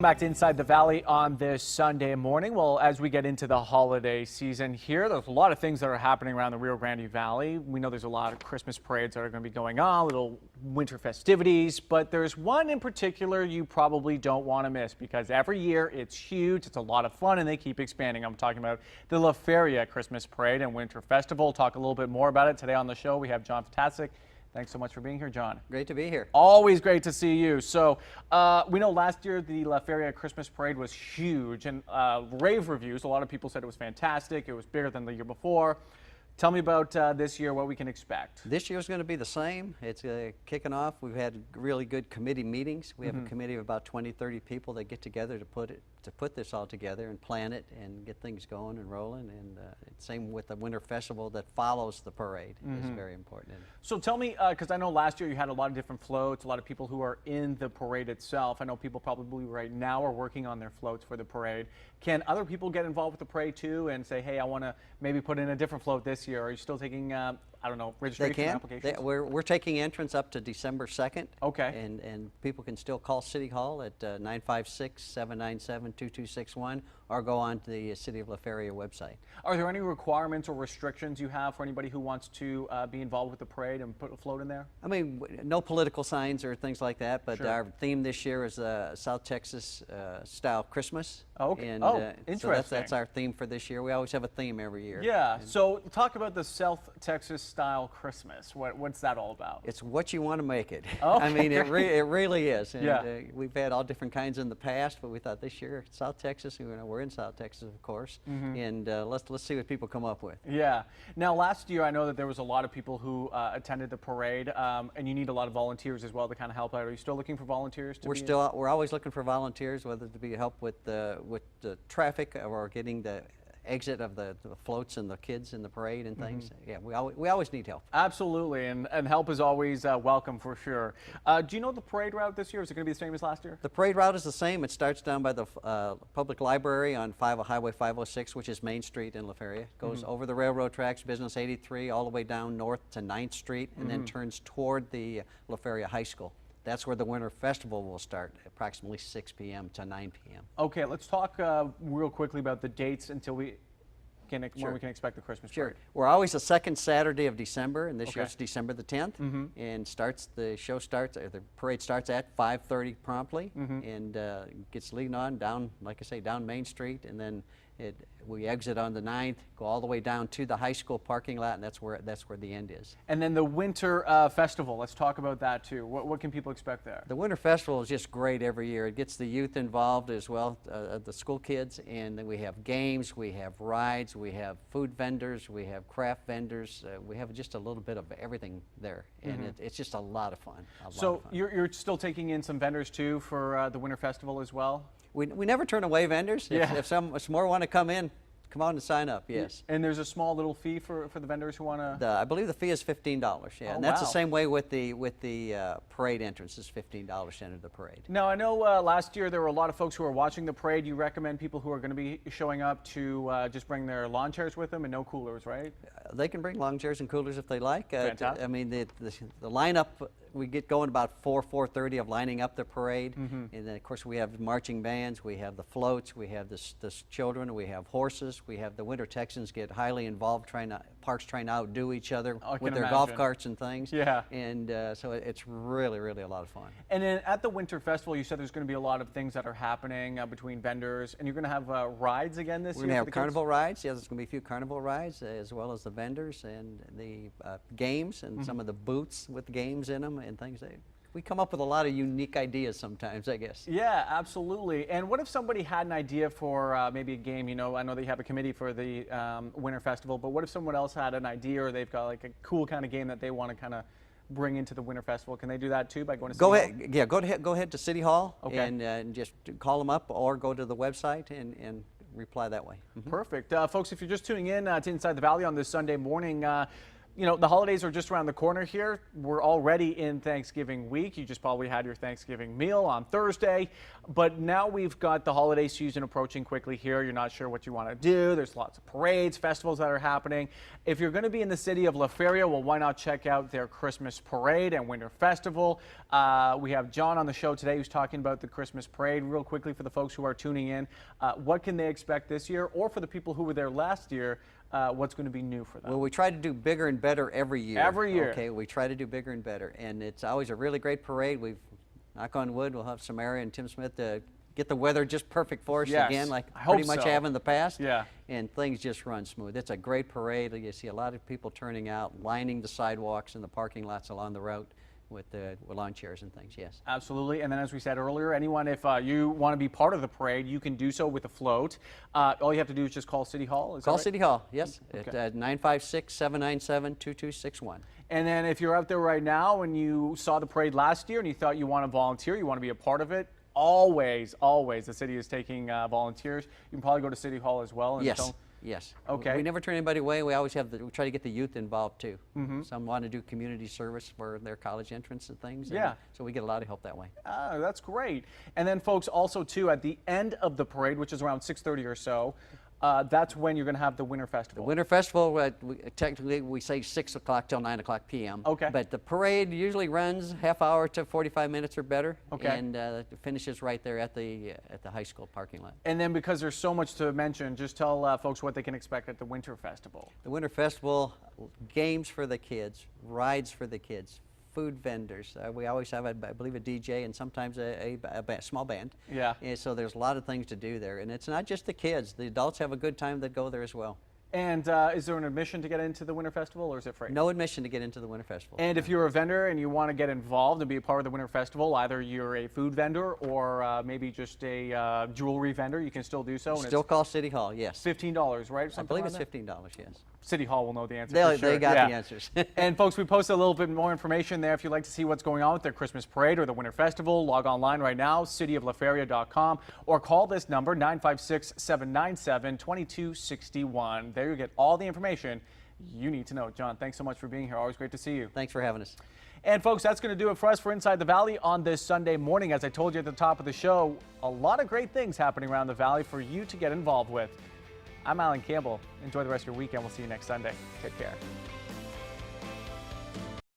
Back to Inside the Valley on this Sunday morning. Well, as we get into the holiday season here, there's a lot of things that are happening around the Rio Grande Valley. We know there's a lot of Christmas parades that are going to be going on, little winter festivities, but there's one in particular you probably don't want to miss because every year it's huge, it's a lot of fun, and they keep expanding. I'm talking about the La Feria Christmas Parade and Winter Festival. Talk a little bit more about it today on the show. We have John Fantastic. Thanks so much for being here, John. Great to be here. Always great to see you. So we know last year the La Feria Christmas Parade was huge and rave reviews. A lot of people said it was fantastic. It was bigger than the year before. Tell me about this year, what we can expect. This year's going to be the same. It's kicking off. We've had really good committee meetings. We have a committee of about 20, 30 people that get together to put this all together and plan it and get things going and rolling. And same with the Winter Festival that follows the parade is very important. So tell me, because I know last year you had a lot of different floats, a lot of people who are in the parade itself. I know people probably right now are working on their floats for the parade. Can other people get involved with the parade too and say, hey, I want to maybe put in a different float this year? Are you still taking, I don't know, registration applications? We're taking entrance up to December 2nd. Okay. And people can still call City Hall at 956-797-2261 or go on to the City of La Feria website. Are there any requirements or restrictions you have for anybody who wants to be involved with the parade and put a float in there? I mean, no political signs or things like that, but Sure. our theme this year is South Texas style Christmas. Oh, okay. And, interesting. So that's our theme for this year. We always have a theme every year. Yeah. So talk about the South Texas style Christmas. What's that all about? It's what you want to make it. Okay. I mean, it really is. And, Yeah. We've had all different kinds in the past, but we thought this year, South Texas, we're in South Texas, of course, and let's see what people come up with. Yeah. Now, last year, I know that there was a lot of people who attended the parade, and you need a lot of volunteers as well to kind of help out. Are you still looking for volunteers? We're always looking for volunteers, whether to be help with the traffic or getting the exit of the floats and the kids in the parade and things. Yeah, we always need help. Absolutely, and help is always welcome for sure. Do you know the parade route this year? Is it going to be the same as last year? The parade route is the same. It starts down by the public library on Highway 506, which is Main Street in La Feria. Goes over the railroad tracks, Business 83, all the way down north to 9th Street, and then turns toward the La Feria High School. That's where the Winter Festival will start, approximately 6 p.m. to 9 p.m. Okay, let's talk real quickly about the dates until when we can expect the Christmas parade. We're always the second Saturday of December, and this year it's Okay. December the 10th, and the parade starts at 5:30 promptly, and gets leading on down, like I say, down Main Street, and then we exit on the 9th, go all the way down to the high school parking lot, and that's where the end is. And then the Winter Festival, let's talk about that too. What can people expect there? The Winter Festival is just great every year. It gets the youth involved as well, the school kids, and then we have games, we have rides, we have food vendors, we have craft vendors. We have just a little bit of everything there, and it's just a lot of fun. So you're still taking in some vendors too for the Winter Festival as well? We never turn away vendors. Yeah. If some more want to come in, come on and sign up, yes. And there's a small little fee for the vendors who want to? I believe the fee is $15, yeah. Oh, And that's wow. the same way with the parade entrance is $15 to enter the parade. Now, I know last year there were a lot of folks who were watching the parade. You recommend people who are going to be showing up to just bring their lawn chairs with them and no coolers, right? They can bring lawn chairs and coolers if they like. Fantastic. I mean, the lineup, we get going about 4:30 of lining up the parade. And then, of course, we have marching bands, we have the floats, we have the children, we have horses, we have the Winter Texans get highly involved, parks trying to outdo each other with their golf carts and things. Yeah. And so it's really, really a lot of fun. And then at the Winter Festival, you said there's going to be a lot of things that are happening between vendors, and you're going to have rides again this year? We're going to have carnival rides. Yeah, there's going to be a few carnival rides, as well as the vendors and the games and some of the booths with games in them and things. We come up with a lot of unique ideas sometimes, I guess. Yeah, absolutely. And what if somebody had an idea for maybe a game? You know, I know they have a committee for the Winter Festival, but what if someone else had an idea or they've got like a cool kind of game that they want to kind of bring into the Winter Festival? Can they do that too by going to City Hall? Yeah, go ahead to City Hall. Okay. And just call them up or go to the website and reply that way. Perfect. Folks, if you're just tuning in to Inside the Valley on this Sunday morning, you know, the holidays are just around the corner here. We're already in Thanksgiving week. You just probably had your Thanksgiving meal on Thursday. But now we've got the holiday season approaching quickly here. You're not sure what you want to do. There's lots of parades, festivals that are happening. If you're going to be in the city of La Feria, well, why not check out their Christmas parade and winter festival? We have John on the show today who's talking about the Christmas parade. Real quickly for the folks who are tuning in, what can they expect this year? Or for the people who were there last year, what's going to be new for them? Well, we try to do bigger and better every year. Every year. Okay, we try to do bigger and better. And it's always a really great parade. We've, knock on wood, we'll have Samaria and Tim Smith to get the weather just perfect for us again, like pretty much have in the past. Yeah. And things just run smooth. It's a great parade. You see a lot of people turning out, lining the sidewalks and the parking lots along the route with lawn chairs and things, yes. Absolutely. And then as we said earlier, anyone, if you want to be part of the parade, you can do so with a float. All you have to do is just call City Hall. Is Call that right? City Hall, yes, Okay. at 956-797-2261. And then if you're out there right now and you saw the parade last year and you thought you want to volunteer, you want to be a part of it, always, the city is taking volunteers. You can probably go to City Hall as well. And Yes. Yes. Okay. We never turn anybody away. We always have we try to get the youth involved too. Some want to do community service for their college entrance and things. Yeah. And so we get a lot of help that way. Oh, that's great. And then folks, also too, at the end of the parade, which is around 6:30 or so, that's when you're going to have the Winter Festival. The Winter Festival, technically we say 6 o'clock till 9 o'clock p.m. Okay. But the parade usually runs half hour to 45 minutes or better. Okay. And it finishes right there at the high school parking lot. And then because there's so much to mention, just tell folks what they can expect at the Winter Festival. The Winter Festival, games for the kids, rides for the kids, food vendors. We always have, I believe, a DJ and sometimes a small band. Yeah. And so there's a lot of things to do there. And it's not just the kids. The adults have a good time that go there as well. And is there an admission to get into the Winter Festival, or is it free? No admission to get into the Winter Festival. And if you're a vendor and you want to get involved and be a part of the Winter Festival, either you're a food vendor or maybe just a jewelry vendor, you can still do so. And Still call City Hall, yes. it's $15, right? I believe it's $15, yes. City Hall will know the answer. They for sure. got Yeah. the answers. And folks, we posted a little bit more information there. If you'd like to see what's going on with their Christmas parade or the Winter Festival, log online right now, cityoflaferia.com, or call this number, 956-797-2261. There you get all the information you need to know. John, thanks so much for being here. Always great to see you. Thanks for having us. And folks, that's going to do it for us for Inside the Valley on this Sunday morning. As I told you at the top of the show, a lot of great things happening around the valley for you to get involved with. I'm Alan Campbell. Enjoy the rest of your weekend. We'll see you next Sunday. Take care.